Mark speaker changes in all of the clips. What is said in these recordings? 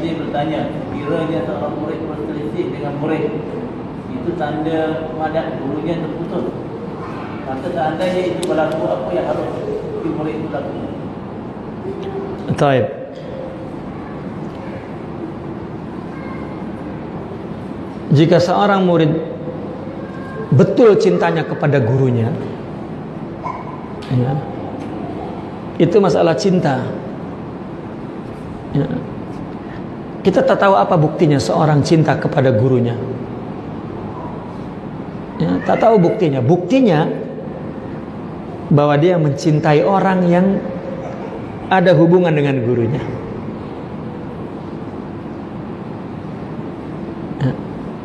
Speaker 1: Ini bertanya, kiranya seorang murid berselisih dengan murid, itu tanda madat gurunya terputus. Maka seandainya itu berlaku, apa yang harus murid itu lakukan?
Speaker 2: Taib. Jika seorang murid betul cintanya kepada gurunya, ya, itu masalah cinta. Ya. Kita tak tahu apa buktinya seorang cinta kepada gurunya. Ya, tak tahu buktinya. Buktinya bahwa dia mencintai orang yang ada hubungan dengan gurunya. Ya.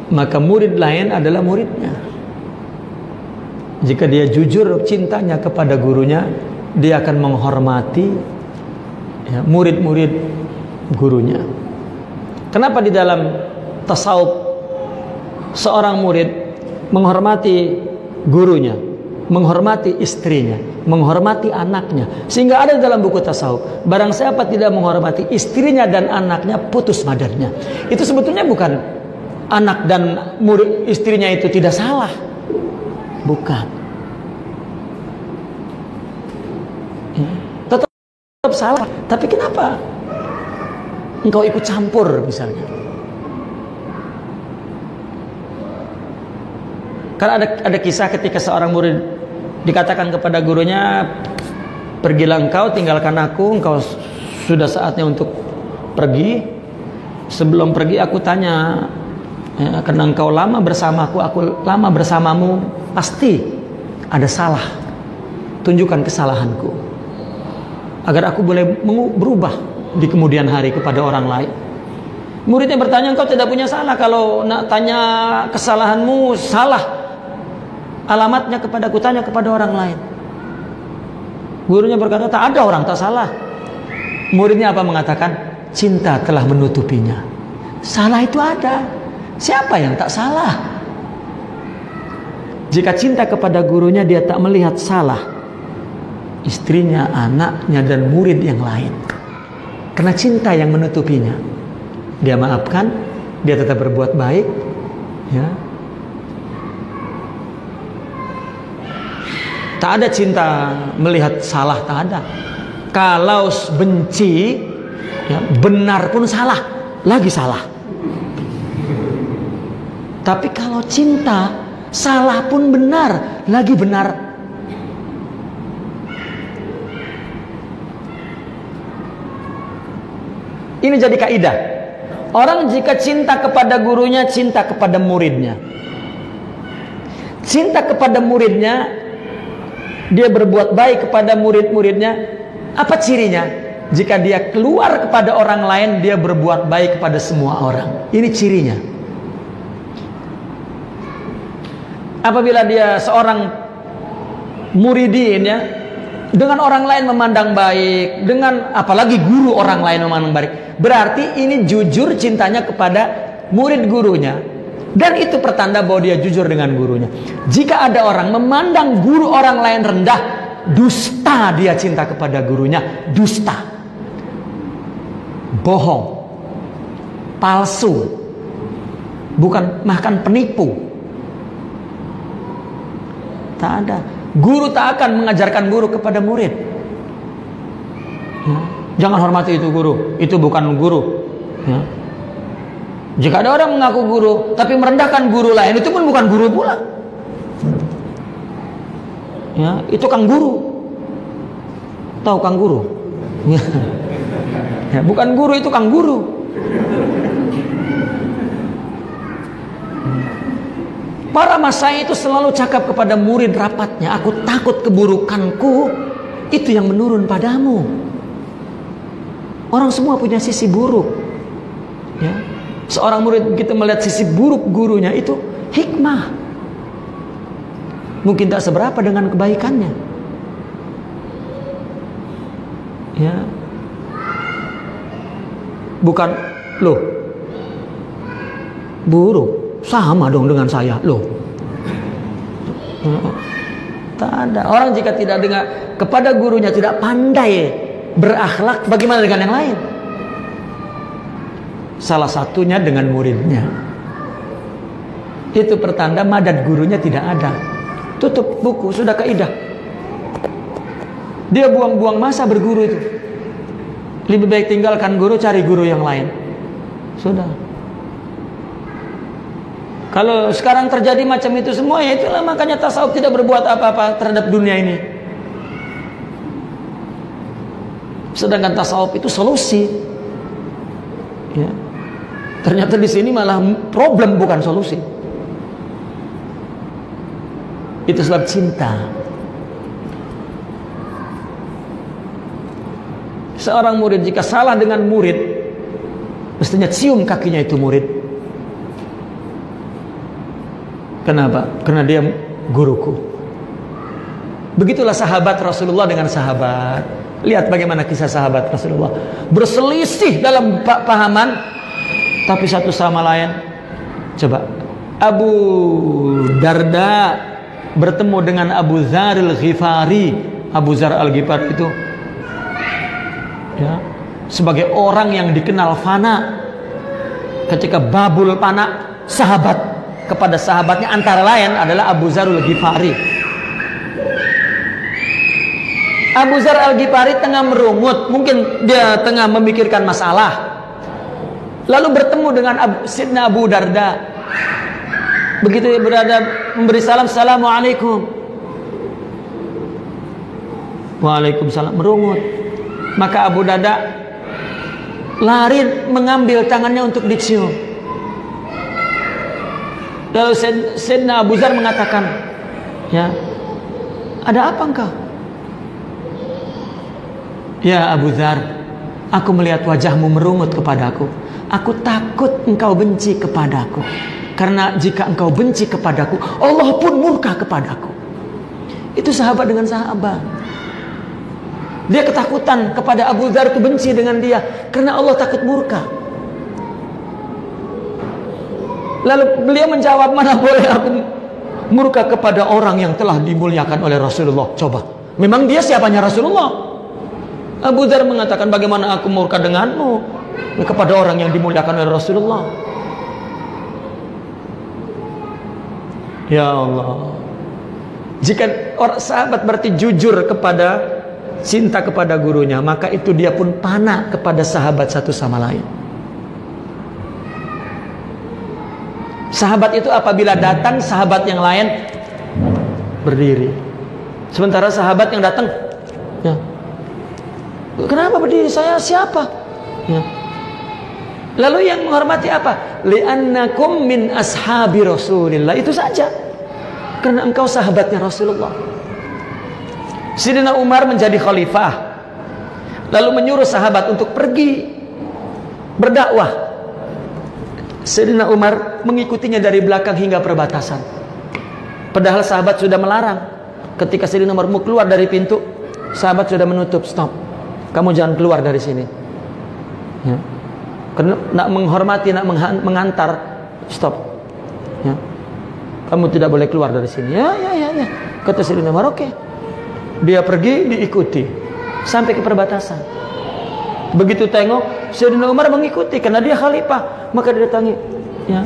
Speaker 2: Maka murid lain adalah muridnya. Jika dia jujur cintanya kepada gurunya, dia akan menghormati ya, murid-murid gurunya. Kenapa di dalam tasawuf seorang murid menghormati gurunya, menghormati istrinya, menghormati anaknya? Sehingga ada dalam buku tasawuf, barang siapa tidak menghormati istrinya dan anaknya, putus madarnya. Itu sebetulnya bukan anak dan murid istrinya itu tidak salah, bukan. Tetap salah. Tapi kenapa engkau ikut campur misalnya? Karena ada kisah ketika seorang murid dikatakan kepada gurunya, pergilah engkau, tinggalkan aku, engkau sudah saatnya untuk pergi. Sebelum pergi aku tanya, ya, karena engkau lama bersamaku, aku lama bersamamu, pasti ada salah. Tunjukkan kesalahanku agar aku boleh berubah di kemudian hari kepada orang lain. Muridnya bertanya, engkau tidak punya salah kalau nak tanya kesalahanmu, salah alamatnya kepadaku, tanya kepada orang lain. Gurunya berkata, tak ada orang tak salah. Muridnya apa mengatakan? Cinta telah menutupinya. Salah itu ada. Siapa yang tak salah? Jika cinta kepada gurunya, dia tak melihat salah istrinya, anaknya, dan murid yang lain. Karena cinta yang menutupinya. Dia maafkan, dia tetap berbuat baik, ya. Tak ada cinta melihat salah, tak ada. Kalau benci, ya, benar pun salah, lagi salah. Tapi kalau cinta, salah pun benar, lagi benar. Ini jadi kaidah. Orang jika cinta kepada gurunya, cinta kepada muridnya. Cinta kepada muridnya, dia berbuat baik kepada murid-muridnya. Apa cirinya? Jika dia keluar kepada orang lain, dia berbuat baik kepada semua orang. Ini cirinya. Apabila dia seorang muridin, ya, dengan orang lain memandang baik, dengan apalagi guru orang lain memandang baik, berarti ini jujur cintanya kepada murid gurunya. Dan itu pertanda bahwa dia jujur dengan gurunya. Jika ada orang memandang guru orang lain rendah, dusta dia cinta kepada gurunya. Dusta, bohong, palsu, bukan, bahkan penipu. Tak ada. Guru tak akan mengajarkan guru kepada murid. Ya. Jangan hormati itu guru, itu bukan guru. Ya. Jika ada orang mengaku guru tapi merendahkan guru lain, itu pun bukan guru pula. Ya, itu kang guru. Tahu kang guru? Ya, bukan guru, itu kang guru. Para masai itu selalu cakap kepada murid rapatnya, aku takut keburukanku itu yang menurun padamu. Orang semua punya sisi buruk. Ya. Seorang murid begitu melihat sisi buruk gurunya, itu hikmah. Mungkin tak seberapa dengan kebaikannya. Ya. Bukan, loh, buruk sama dong dengan saya, loh. Tak ada. Orang jika tidak dengar kepada gurunya, tidak pandai berakhlak, bagaimana dengan yang lain? Salah satunya dengan muridnya. Itu pertanda madad gurunya tidak ada. Tutup buku, sudah kaidah. Dia buang-buang masa berguru itu. Lebih baik tinggalkan guru, cari guru yang lain. Sudah. Kalau sekarang terjadi macam itu semua, ya itulah makanya tasawuf tidak berbuat apa-apa terhadap dunia ini. Sedangkan tasawuf itu solusi. Ya. Ternyata di sini malah problem bukan solusi. Itu sebab cinta. Seorang murid jika salah dengan murid, mestinya cium kakinya itu murid. Kenapa? Karena dia guruku. Begitulah sahabat Rasulullah dengan sahabat. Lihat bagaimana kisah sahabat Rasulullah. Berselisih dalam pahaman, tapi satu sama lain. Coba, Abu Darda bertemu dengan Abu Dzar al-Ghifari. Abu Dzar al-Ghifari itu ya, sebagai orang yang dikenal fana. Ketika babul fana, sahabat kepada sahabatnya antara lain adalah Abu Dzar al-Ghifari. Abu Dzar al-Ghifari tengah merungut, mungkin dia tengah memikirkan masalah. Lalu bertemu dengan Sidna Abu Darda. Begitu dia berada memberi salam, Assalamualaikum. Waalaikumsalam, merungut. Maka Abu Darda lari mengambil tangannya untuk dicium. Lalu Sidna Abu Dzar mengatakan, ya, ada apa engkau? Ya Abu Dzar, aku melihat wajahmu merungut kepadaku. Aku takut engkau benci kepadaku. Karena jika engkau benci kepadaku, Allah pun murka kepadaku. Itu sahabat dengan sahabat. Dia ketakutan kepada Abu Dzar itu benci dengan dia karena Allah takut murka. Lalu beliau menjawab, mana boleh aku murka kepada orang yang telah dimuliakan oleh Rasulullah. Coba, memang dia siapanya Rasulullah? Abu Dzar mengatakan, bagaimana aku murka denganmu kepada orang yang dimuliakan oleh Rasulullah. Ya Allah, jika orang sahabat berarti jujur kepada cinta kepada gurunya, maka itu dia pun panah kepada sahabat satu sama lain. Sahabat itu apabila datang, sahabat yang lain berdiri. Sementara sahabat yang datang, ya, kenapa berdiri? Saya siapa? Ya. Lalu yang menghormati apa? Li'annakum min ashabi Rasulillah. Itu saja. Karena engkau sahabatnya Rasulullah. Sayyidina Umar menjadi khalifah, lalu menyuruh sahabat untuk pergi berdakwah. Sayyidina Umar mengikutinya dari belakang hingga perbatasan. Padahal sahabat sudah melarang. Ketika Sayyidina Umar mau keluar dari pintu, sahabat sudah menutup, stop. Kamu jangan keluar dari sini. Ya. Karena nak menghormati, nak mengantar, stop. Ya. Kamu tidak boleh keluar dari sini. Ya. Kata Sayyidina Umar, oke. Dia pergi, diikuti sampai ke perbatasan. Begitu tengok, Sayyidina Umar mengikuti karena dia khalifah. Maka dia datangi, ya,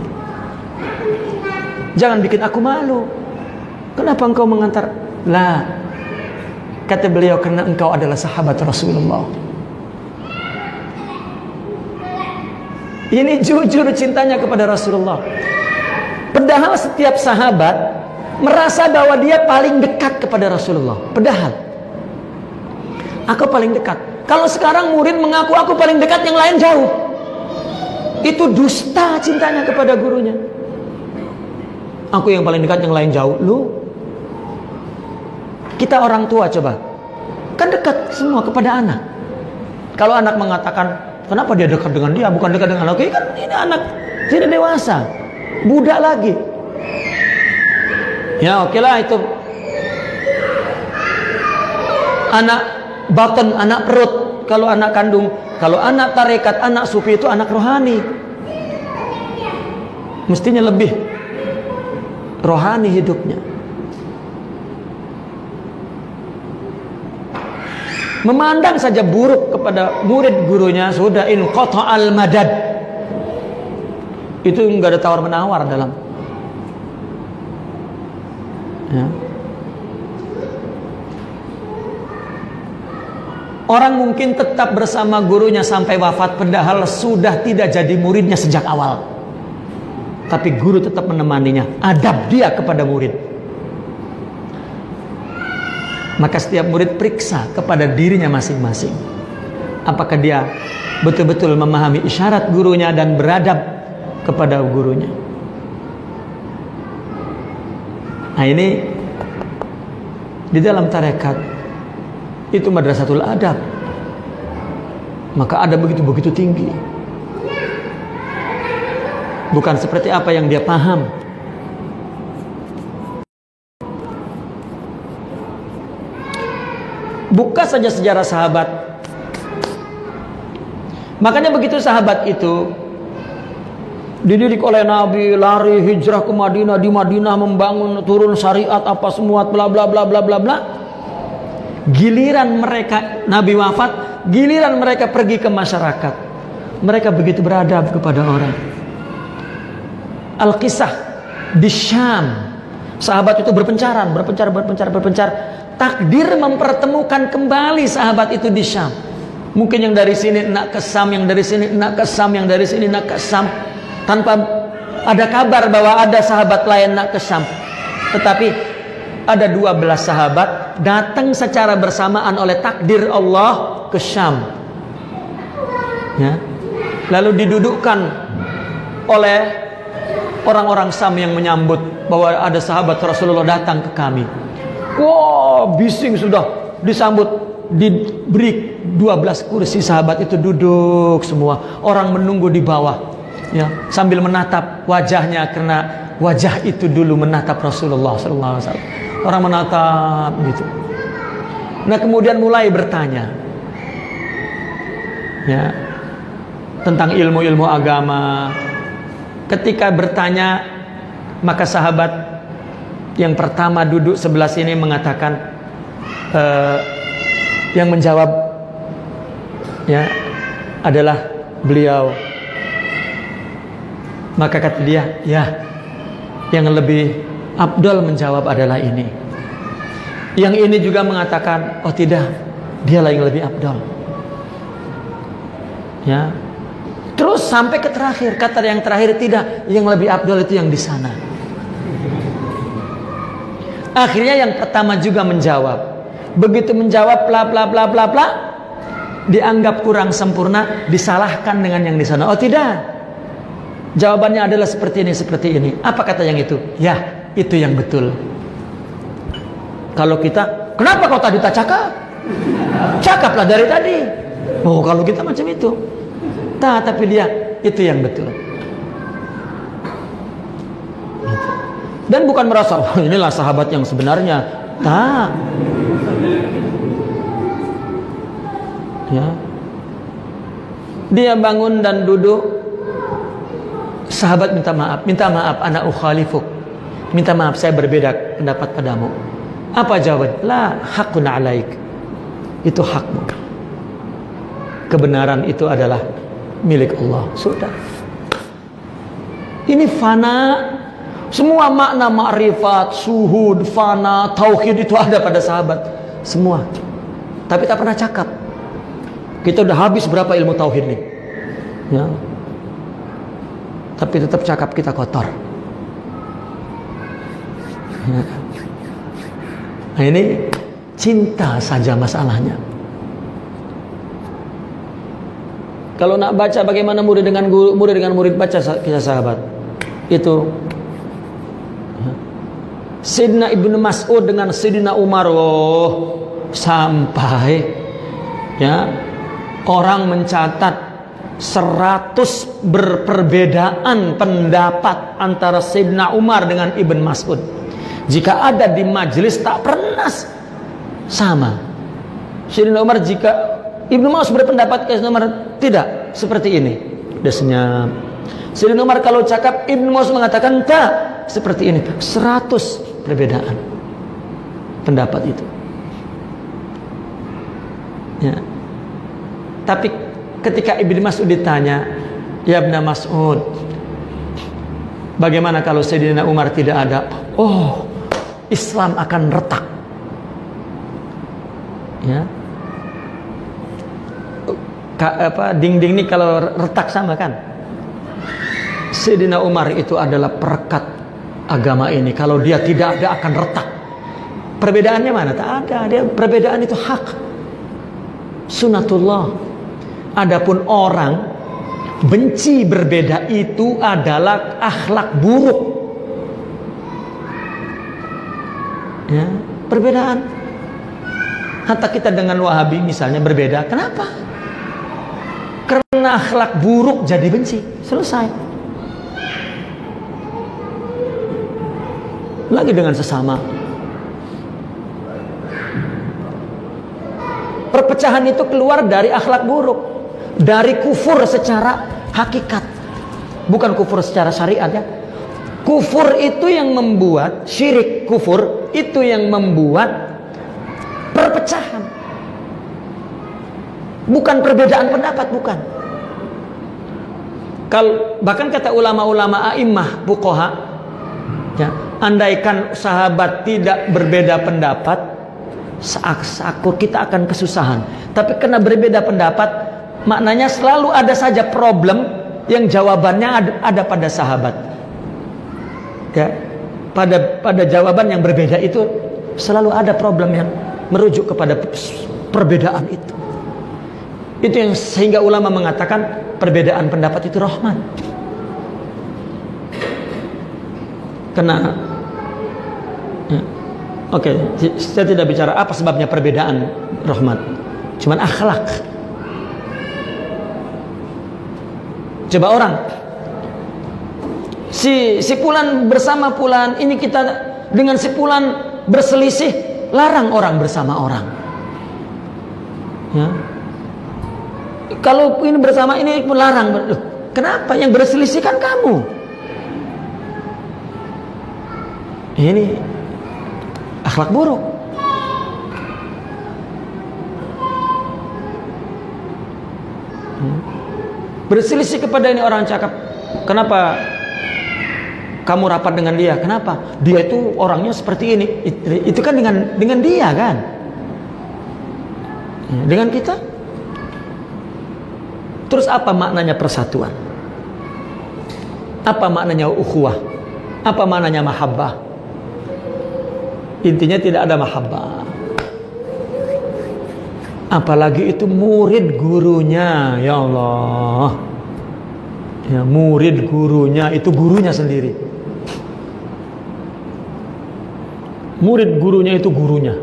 Speaker 2: jangan bikin aku malu. Kenapa engkau mengantar? Lah, kata beliau, karena engkau adalah sahabat Rasulullah. Ini jujur cintanya kepada Rasulullah. Padahal setiap sahabat merasa bahwa dia paling dekat kepada Rasulullah. Padahal aku paling dekat. Kalau sekarang murid mengaku aku paling dekat, yang lain jauh. Itu dusta cintanya kepada gurunya. Aku yang paling dekat, yang lain jauh. Lu, kita orang tua coba, kan dekat semua kepada anak. Kalau anak mengatakan, kenapa dia dekat dengan dia, bukan dekat dengan aku? Kan ini anak tidak dewasa, budak lagi. Ya oke lah, itu anak batin, anak perut. Kalau anak kandung, kalau anak tarekat, anak sufi itu anak rohani. Mestinya lebih rohani hidupnya. Memandang saja buruk kepada murid gurunya, sudah inqata al madad. Itu nggak ada tawar-menawar dalam. Ya. Orang mungkin tetap bersama gurunya sampai wafat, padahal sudah tidak jadi muridnya sejak awal. Tapi guru tetap menemaninya. Adab dia kepada murid. Maka setiap murid periksa kepada dirinya masing-masing. Apakah dia betul-betul memahami isyarat gurunya dan beradab kepada gurunya. Nah ini di dalam tarekat itu madrasatul adab. Maka ada begitu-begitu tinggi. Bukan seperti apa yang dia paham. Buka saja sejarah sahabat. Makanya begitu sahabat itu dididik oleh Nabi, lari hijrah ke Madinah, di Madinah membangun, turun syariat apa semua, bla bla bla bla bla bla. Giliran mereka Nabi wafat, giliran mereka pergi ke masyarakat, mereka begitu beradab kepada orang. Al-Qisah di Syam, sahabat itu berpencar. Takdir mempertemukan kembali sahabat itu di Syam. Mungkin yang dari sini nak ke Syam, yang dari sini nak ke Syam, yang dari sini nak ke Syam, tanpa ada kabar bahwa ada sahabat lain nak ke Syam. Tetapi ada 12 sahabat datang secara bersamaan oleh takdir Allah ke Syam. Ya. Lalu didudukkan oleh orang-orang Syam yang menyambut bahwa ada sahabat Rasulullah datang ke kami. Wow, bising sudah disambut, diberi 12 kursi, sahabat itu duduk semua, orang menunggu di bawah, ya, sambil menatap wajahnya karena wajah itu dulu menatap Rasulullah SAW. Orang menatap gitu. Nah kemudian mulai bertanya, ya, tentang ilmu-ilmu agama. Ketika bertanya, maka sahabat yang pertama duduk sebelah sini mengatakan, yang menjawab ya adalah beliau. Maka kata dia, ya, yang lebih afdal menjawab adalah ini. Yang ini juga mengatakan, oh tidak, dialah yang lebih afdal. Ya. Terus sampai ke terakhir, kata yang terakhir, tidak, yang lebih afdal itu yang di sana. Akhirnya yang pertama juga menjawab. Begitu menjawab bla bla bla bla bla, dianggap kurang sempurna, disalahkan dengan yang di sana. Oh tidak, jawabannya adalah seperti ini, seperti ini. Apa kata yang itu? Ya, itu yang betul. Kalau kita, kenapa kau tadi tak cakap? Cakaplah dari tadi. Oh kalau kita macam itu. Nah, tapi dia, itu yang betul. Dan bukan merasa, oh, inilah sahabat yang sebenarnya. Tak. Ya. Dia bangun dan duduk. Sahabat minta maaf, ana ukhalifuk. Minta maaf, saya berbeda pendapat padamu. Apa jawaban? La haqqun alaik. Itu hakmu. Kebenaran itu adalah milik Allah. Sudah. Ini fana. Semua makna ma'rifat, suhud, fana, tauhid itu ada pada sahabat. Semua. Tapi tak pernah cakap. Kita udah habis berapa ilmu tauhid nih. Ya. Tapi tetap cakap kita kotor. Ya. Nah ini cinta saja masalahnya. Kalau nak baca bagaimana murid dengan murid baca kisah sahabat. Itu Sayyidina Ibnu Mas'ud dengan Sayyidina Umar, oh, sampai ya orang mencatat 100 berperbedaan pendapat antara Sayyidina Umar dengan Ibnu Mas'ud. Jika ada di majelis tak pernah sama. Sayyidina Umar, jika Ibnu Mas'ud berpendapat ke Sayyidina Umar tidak seperti ini, dia senyap. Sayyidina Umar kalau cakap, Ibnu Mas'ud mengatakan tak seperti ini. 100 perbedaan pendapat itu. Ya. Tapi ketika Ibnu Mas'ud ditanya, ya Ibnu Mas'ud, Bagaimana kalau Sayyidina Umar tidak ada? Oh, Islam akan retak. Ya. Dinding ini kalau retak sama kan? Sayyidina Umar itu adalah perekat agama ini. Kalau dia tidak ada akan retak. Perbedaannya mana? Tak ada. Dia perbedaan itu hak. Sunatullah. Adapun orang benci berbeda itu adalah akhlak buruk. Ya, perbedaan. Hatta kita dengan Wahabi misalnya berbeda. Kenapa? Karena akhlak buruk jadi benci. Selesai. Lagi dengan sesama. Perpecahan itu keluar dari akhlak buruk, dari kufur secara hakikat, bukan kufur secara syariat ya. Kufur itu yang membuat syirik, kufur itu yang membuat perpecahan, bukan perbedaan pendapat, bukan. Kalau bahkan kata ulama-ulama a'immah fuqaha, ya, andaikan sahabat tidak berbeda pendapat, kita akan kesusahan. Tapi karena berbeda pendapat, maknanya selalu ada saja problem yang jawabannya ada pada sahabat. Ya, pada jawaban yang berbeda itu selalu ada problem yang merujuk kepada perbedaan itu. Itu yang sehingga ulama mengatakan perbedaan pendapat itu rahmat. Karena oke, saya tidak bicara apa sebabnya perbedaan rahmat, cuman akhlak. Coba orang si fulan bersama fulan, ini kita dengan si fulan berselisih, larang orang bersama orang. Ya. Kalau ini bersama ini pun larang. Loh, kenapa? Yang berselisih kan kamu. Ini akhlak buruk. Berselisih kepada ini orang cakap, kenapa kamu rapat dengan dia? Kenapa? Dia itu orangnya seperti ini. Itu kan dengan dia kan? Dengan kita? Terus apa maknanya persatuan? Apa maknanya ukhuwah? Apa maknanya mahabbah? Intinya tidak ada mahabbah. Apalagi itu murid gurunya, ya Allah. Ya, murid gurunya itu gurunya sendiri. Murid gurunya itu gurunya.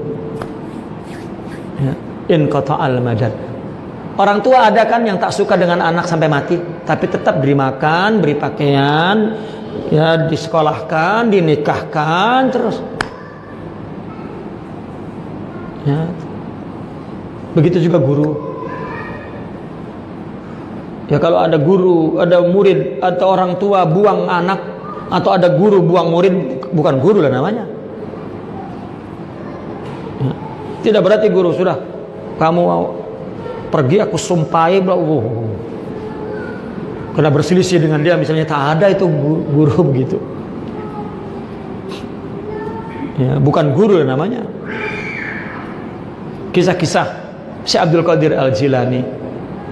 Speaker 2: Ya, in qata'al madad. Orang tua ada kan yang tak suka dengan anak sampai mati, tapi tetap beri makan, beri pakaian, ya disekolahkan, dinikahkan terus. Ya. Begitu juga guru. Ya kalau ada guru, ada murid, atau orang tua buang anak, atau ada guru buang murid, bukan guru lah namanya. Ya. Tidak berarti guru sudah kamu pergi aku sumpahi, karena berselisih dengan dia misalnya, tak ada itu guru begitu. Ya, bukan guru namanya. Kisah-kisah Syekh Abdul Qadir Al-Jilani,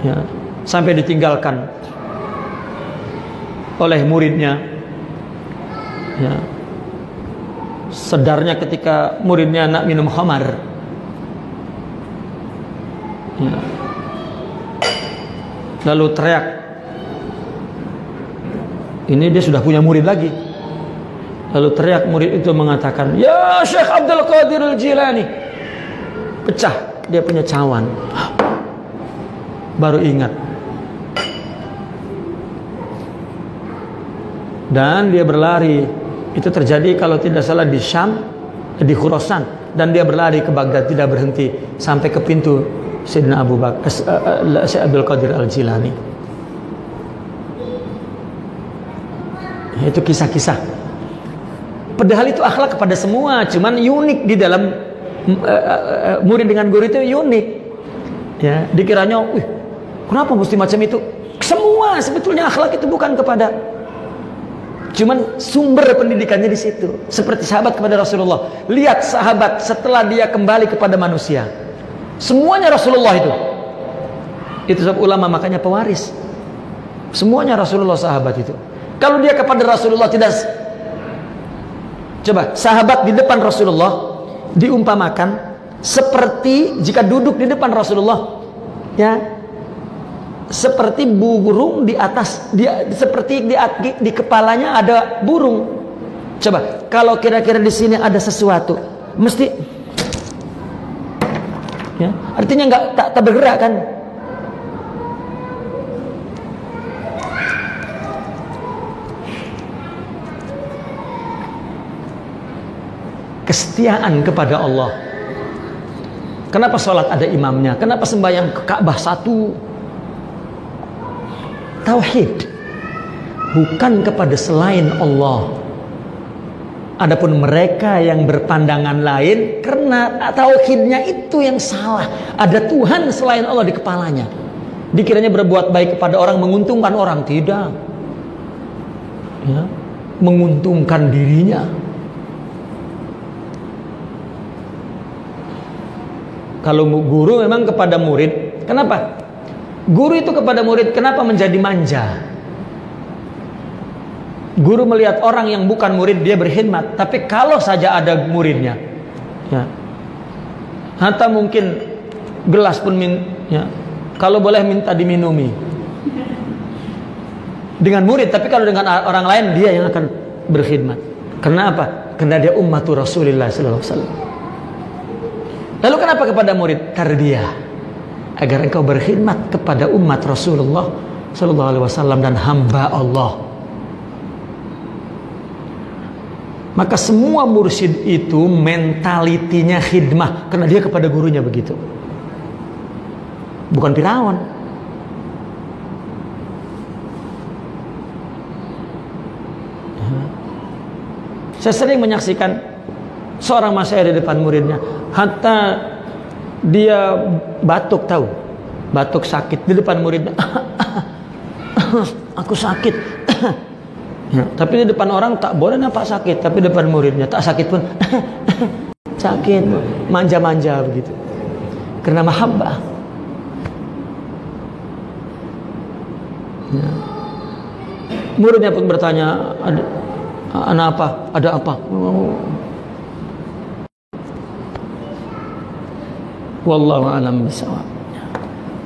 Speaker 2: ya, sampai ditinggalkan oleh muridnya. Ya. Sedarnya ketika muridnya nak minum khamar. Ya. Lalu teriak. Ini dia sudah punya murid lagi. Lalu teriak, murid itu mengatakan, "Ya Syekh Abdul Qadir Al-Jilani." Pecah dia punya cawan. Baru ingat. Dan dia berlari. Itu terjadi kalau tidak salah di Syam, di Khurasan, dan dia berlari ke Baghdad, tidak berhenti sampai ke pintu Sayyidina Abu Bakar, Syekh Abdul Qadir Al-Jilani. Itu kisah-kisah. Padahal itu akhlak kepada semua, cuman unik di dalam murid dengan guru itu unik. Ya, dikiranya, kenapa mesti macam itu? Semua sebetulnya akhlak itu bukan kepada Cuman sumber pendidikannya di situ. Seperti sahabat kepada Rasulullah. Lihat sahabat setelah dia kembali kepada manusia. Semuanya Rasulullah itu. Itu sebab ulama makanya pewaris. Semuanya Rasulullah sahabat itu. Kalau dia kepada Rasulullah tidak. Coba sahabat di depan Rasulullah diumpamakan seperti jika duduk di depan Rasulullah, ya, seperti burung di atas, seperti di kepalanya ada burung. Coba kalau kira-kira di sini ada sesuatu, mesti, ya, artinya tak bergerak kan? Kesetiaan kepada Allah. Kenapa sholat ada imamnya? Kenapa sembahyang ke Ka'bah satu? Tauhid, bukan kepada selain Allah. Adapun mereka yang berpandangan lain, karena tauhidnya itu yang salah. Ada Tuhan selain Allah di kepalanya. Dikiranya berbuat baik kepada orang menguntungkan orang, tidak. Ya, menguntungkan dirinya. Kalau guru memang kepada murid, kenapa? Guru itu kepada murid, kenapa menjadi manja? Guru melihat orang yang bukan murid, dia berkhidmat. Tapi kalau saja ada muridnya, ya, hatta mungkin gelas pun ya, kalau boleh minta diminumi dengan murid, tapi kalau dengan orang lain dia yang akan berkhidmat. Kenapa? Karena dia ummatur Rasulullah sallallahu alaihi wasallam. Lalu kenapa kepada murid? Karena dia agar engkau berkhidmat kepada umat Rasulullah sallallahu alaihi wasallam dan hamba Allah. Maka semua mursyid itu mentalitinya khidmah, karena dia kepada gurunya begitu. Bukan Firaun. Saya sering menyaksikan seorang masyayikh di depan muridnya, hatta dia batuk, tahu, batuk sakit di depan muridnya. Aku sakit. Ya, tapi di depan orang tak boleh nampak sakit, tapi di depan muridnya tak sakit pun sakit, manja-manja begitu. Karena mahabbah. Ya. Muridnya pun bertanya, ada apa? Ada apa? Wallahu a'lam bishawab.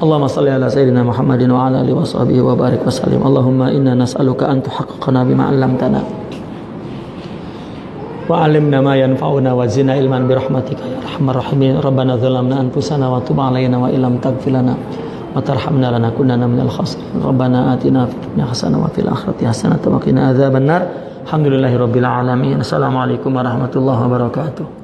Speaker 2: Allahumma salli ala sayyidina Muhammadin wa ala alihi wa sahbihi wa barik wa sallim. Allahumma inna nas'aluka an tuhaqqiqana bima 'allamtana wa 'allimna ma yanfa'una wa zidna ilman bi rahmatika ya arhamar rahimin. Rabbana zalamna anfusana wa tub 'alaina wa illam taghfir lana wa tarhamna lanakunanna minal khasirin. Rabbana atina fid dunya hasanah wa fil akhirati hasanah wa qina adzabannar. Alhamdulillahirabbil alamin. Assalamualaikum warahmatullahi wabarakatuh.